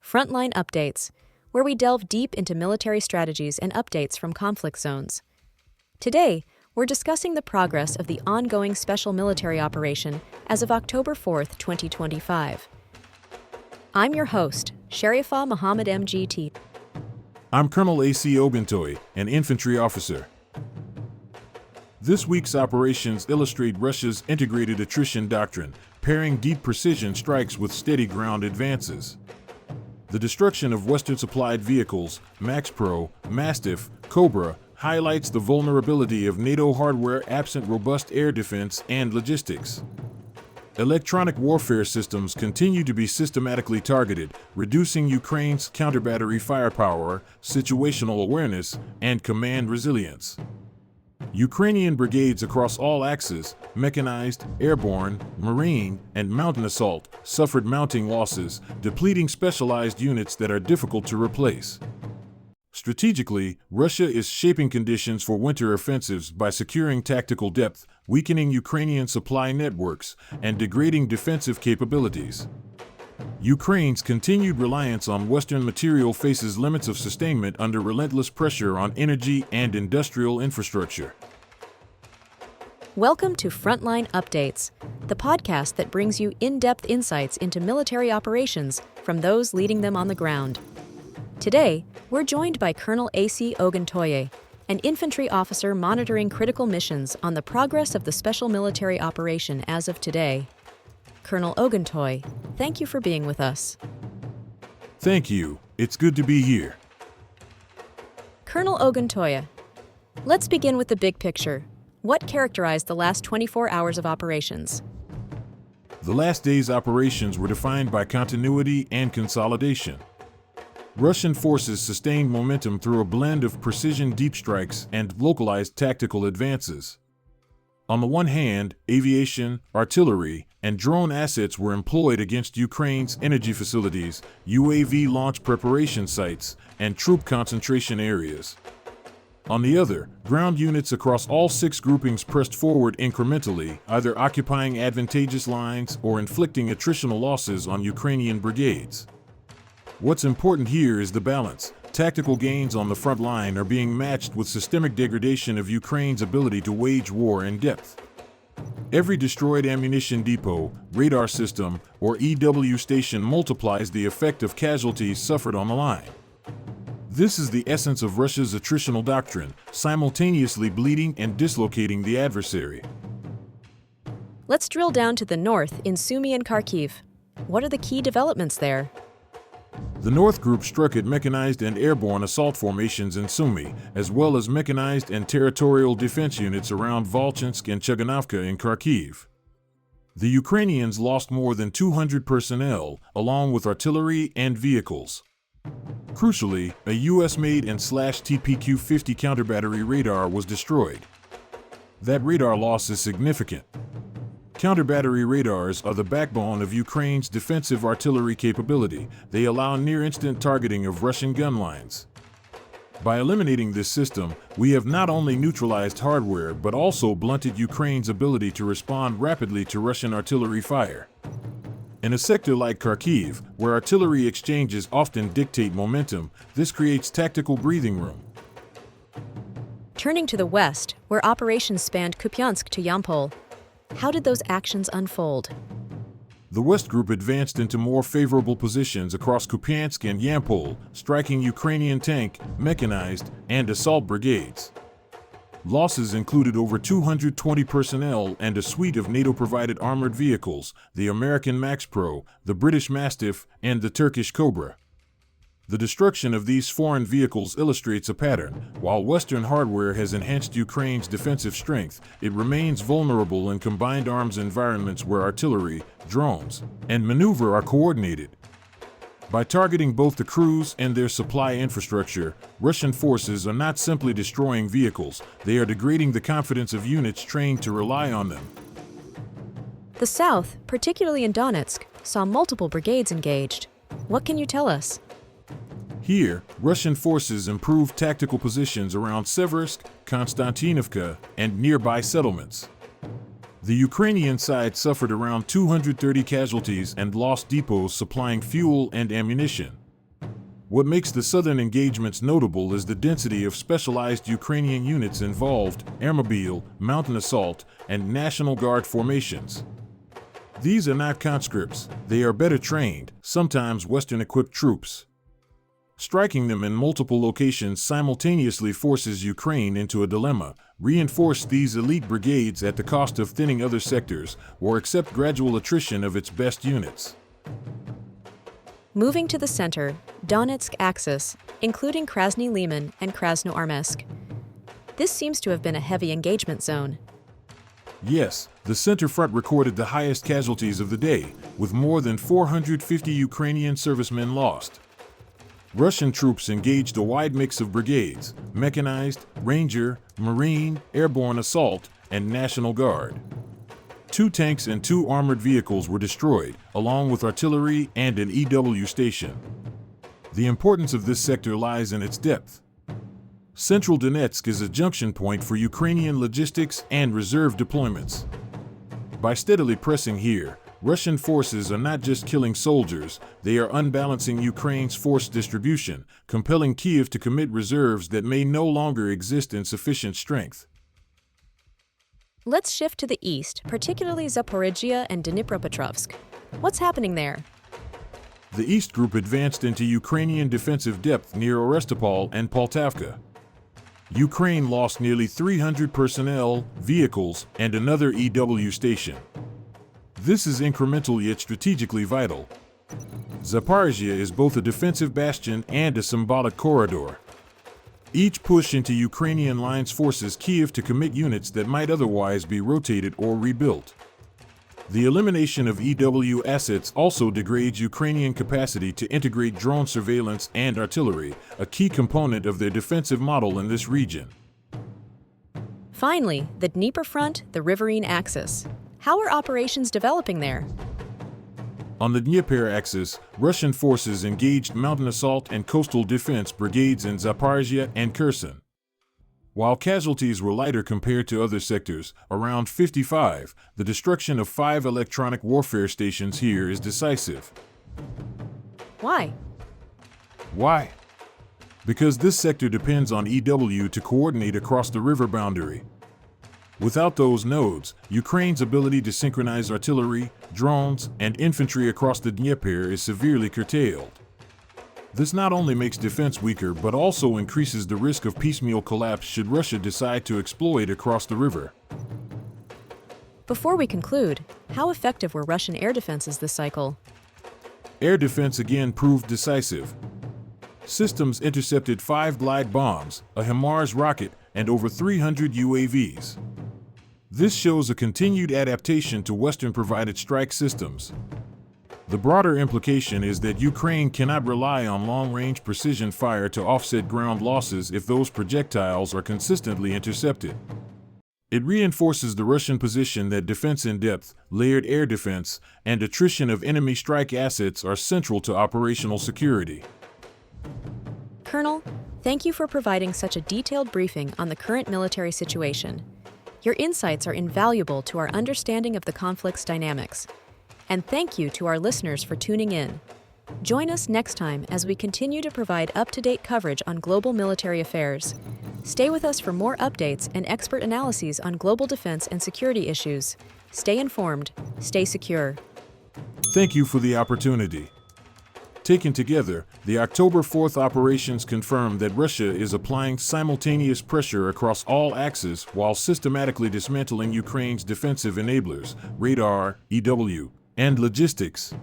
Frontline Updates, where we delve deep into military strategies and updates from conflict zones. Today, we're discussing the progress of the ongoing special military operation as of October 4th, 2025. I'm your host, Sharifah Muhammad MGT. I'm Colonel A.C. Oguntoye, an infantry officer. This week's operations illustrate Russia's integrated attrition doctrine, pairing deep precision strikes with steady ground advances. The destruction of Western-supplied vehicles, MaxPro, Mastiff, Cobra, highlights the vulnerability of NATO hardware absent robust air defense and logistics. Electronic warfare systems continue to be systematically targeted, reducing Ukraine's counter-battery firepower, situational awareness, and command resilience. Ukrainian brigades across all axes, mechanized, airborne, marine, and mountain assault, suffered mounting losses, depleting specialized units that are difficult to replace. Strategically, Russia is shaping conditions for winter offensives by securing tactical depth, weakening Ukrainian supply networks, and degrading defensive capabilities. Ukraine's continued reliance on Western material faces limits of sustainment under relentless pressure on energy and industrial infrastructure. Welcome to Frontline Updates, the podcast that brings you in-depth insights into military operations from those leading them on the ground. Today, we're joined by Colonel A.C. Oguntoye, an infantry officer monitoring critical missions on the progress of the special military operation as of today. Colonel Oguntoye, thank you for being with us. Thank you. It's good to be here. Colonel Oguntoye, let's begin with the big picture. What characterized the last 24 hours of operations? The last day's operations were defined by continuity and consolidation. Russian forces sustained momentum through a blend of precision deep strikes and localized tactical advances. On the one hand, aviation, artillery, and drone assets were employed against Ukraine's energy facilities, UAV launch preparation sites, and troop concentration areas. On the other, ground units across all 6 groupings pressed forward incrementally, either occupying advantageous lines or inflicting attritional losses on Ukrainian brigades. What's important here is the balance. Tactical gains on the front line are being matched with systemic degradation of Ukraine's ability to wage war in depth. Every destroyed ammunition depot, radar system, or EW station multiplies the effect of casualties suffered on the line. This is the essence of Russia's attritional doctrine, simultaneously bleeding and dislocating the adversary. Let's drill down to the north in Sumy and Kharkiv. What are the key developments there? The North Group struck at mechanized and airborne assault formations in Sumy, as well as mechanized and territorial defense units around Volchansk and Chuganovka in Kharkiv. The Ukrainians lost more than 200 personnel, along with artillery and vehicles. Crucially, a US-made and /TPQ-50 counterbattery radar was destroyed. That radar loss is significant. Counterbattery radars are the backbone of Ukraine's defensive artillery capability. They allow near-instant targeting of Russian gun lines. By eliminating this system, we have not only neutralized hardware but also blunted Ukraine's ability to respond rapidly to Russian artillery fire. In a sector like Kharkiv, where artillery exchanges often dictate momentum, this creates tactical breathing room. Turning to the west, where operations spanned Kupiansk to Yampol, how did those actions unfold? The West Group advanced into more favorable positions across Kupiansk and Yampol, striking Ukrainian tank, mechanized, and assault brigades. Losses included over 220 personnel and a suite of NATO-provided armored vehicles, the American MaxPro, the British Mastiff, and the Turkish Cobra. The destruction of these foreign vehicles illustrates a pattern. While Western hardware has enhanced Ukraine's defensive strength, it remains vulnerable in combined arms environments where artillery, drones, and maneuver are coordinated. By targeting both the crews and their supply infrastructure, Russian forces are not simply destroying vehicles, they are degrading the confidence of units trained to rely on them. The south, particularly in Donetsk, saw multiple brigades engaged. What can you tell us? Here, Russian forces improved tactical positions around Seversk, Konstantinovka, and nearby settlements. The Ukrainian side suffered around 230 casualties and lost depots supplying fuel and ammunition. What makes the southern engagements notable is the density of specialized Ukrainian units involved, airmobile, mountain assault, and National Guard formations. These are not conscripts, they are better trained, sometimes Western-equipped troops. Striking them in multiple locations simultaneously forces Ukraine into a dilemma: reinforce these elite brigades at the cost of thinning other sectors, or accept gradual attrition of its best units. Moving to the center, Donetsk axis, including Krasny Liman and Krasnoarmeysk. This seems to have been a heavy engagement zone. Yes, the center front recorded the highest casualties of the day, with more than 450 Ukrainian servicemen lost. Russian troops engaged a wide mix of brigades: mechanized, ranger, marine, airborne assault, and National Guard. 2 tanks and 2 armored vehicles were destroyed, along with artillery and an EW station. The importance of this sector lies in its depth. Central Donetsk is a junction point for Ukrainian logistics and reserve deployments. By steadily pressing here, Russian forces are not just killing soldiers, they are unbalancing Ukraine's force distribution, compelling Kyiv to commit reserves that may no longer exist in sufficient strength. Let's shift to the east, particularly Zaporizhia and Dnipropetrovsk. What's happening there? The East Group advanced into Ukrainian defensive depth near Orestopol and Poltavka. Ukraine lost nearly 300 personnel, vehicles, and another EW station. This is incremental yet strategically vital. Zaporizhia is both a defensive bastion and a symbolic corridor. Each push into Ukrainian lines forces Kyiv to commit units that might otherwise be rotated or rebuilt. The elimination of EW assets also degrades Ukrainian capacity to integrate drone surveillance and artillery, a key component of their defensive model in this region. Finally, the Dnipro front, the riverine axis. How are operations developing there? On the Dnipro axis, Russian forces engaged mountain assault and coastal defense brigades in Zaporizhia and Kherson. While casualties were lighter compared to other sectors, around 55, the destruction of 5 electronic warfare stations here is decisive. Why? Why? Because this sector depends on EW to coordinate across the river boundary. Without those nodes, Ukraine's ability to synchronize artillery, drones, and infantry across the Dnipro is severely curtailed. This not only makes defense weaker but also increases the risk of piecemeal collapse should Russia decide to exploit across the river. Before we conclude, how effective were Russian air defenses this cycle? Air defense again proved decisive. Systems intercepted 5 glide bombs, a HIMARS rocket, and over 300 UAVs. This shows a continued adaptation to Western-provided strike systems. The broader implication is that Ukraine cannot rely on long-range precision fire to offset ground losses if those projectiles are consistently intercepted. It reinforces the Russian position that defense in depth, layered air defense, and attrition of enemy strike assets are central to operational security. Colonel, thank you for providing such a detailed briefing on the current military situation. Your insights are invaluable to our understanding of the conflict's dynamics. And thank you to our listeners for tuning in. Join us next time as we continue to provide up-to-date coverage on global military affairs. Stay with us for more updates and expert analyses on global defense and security issues. Stay informed, stay secure. Thank you for the opportunity. Taken together, the October 4th operations confirm that Russia is applying simultaneous pressure across all axes while systematically dismantling Ukraine's defensive enablers, radar, EW, and logistics.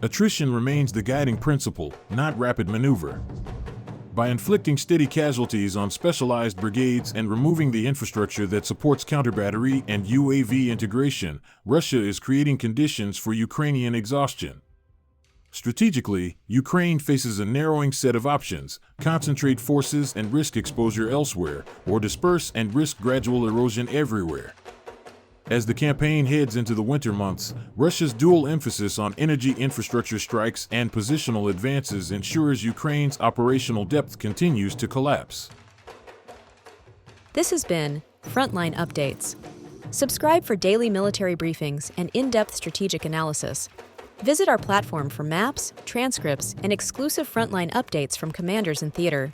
Attrition remains the guiding principle, not rapid maneuver. By inflicting steady casualties on specialized brigades and removing the infrastructure that supports counter-battery and UAV integration, Russia is creating conditions for Ukrainian exhaustion. Strategically, Ukraine faces a narrowing set of options: concentrate forces and risk exposure elsewhere, or disperse and risk gradual erosion everywhere. As the campaign heads into the winter months, Russia's dual emphasis on energy infrastructure strikes and positional advances ensures Ukraine's operational depth continues to collapse. This has been Frontline Updates. Subscribe for daily military briefings and in-depth strategic analysis. Visit our platform for maps, transcripts, and exclusive frontline updates from commanders in theater.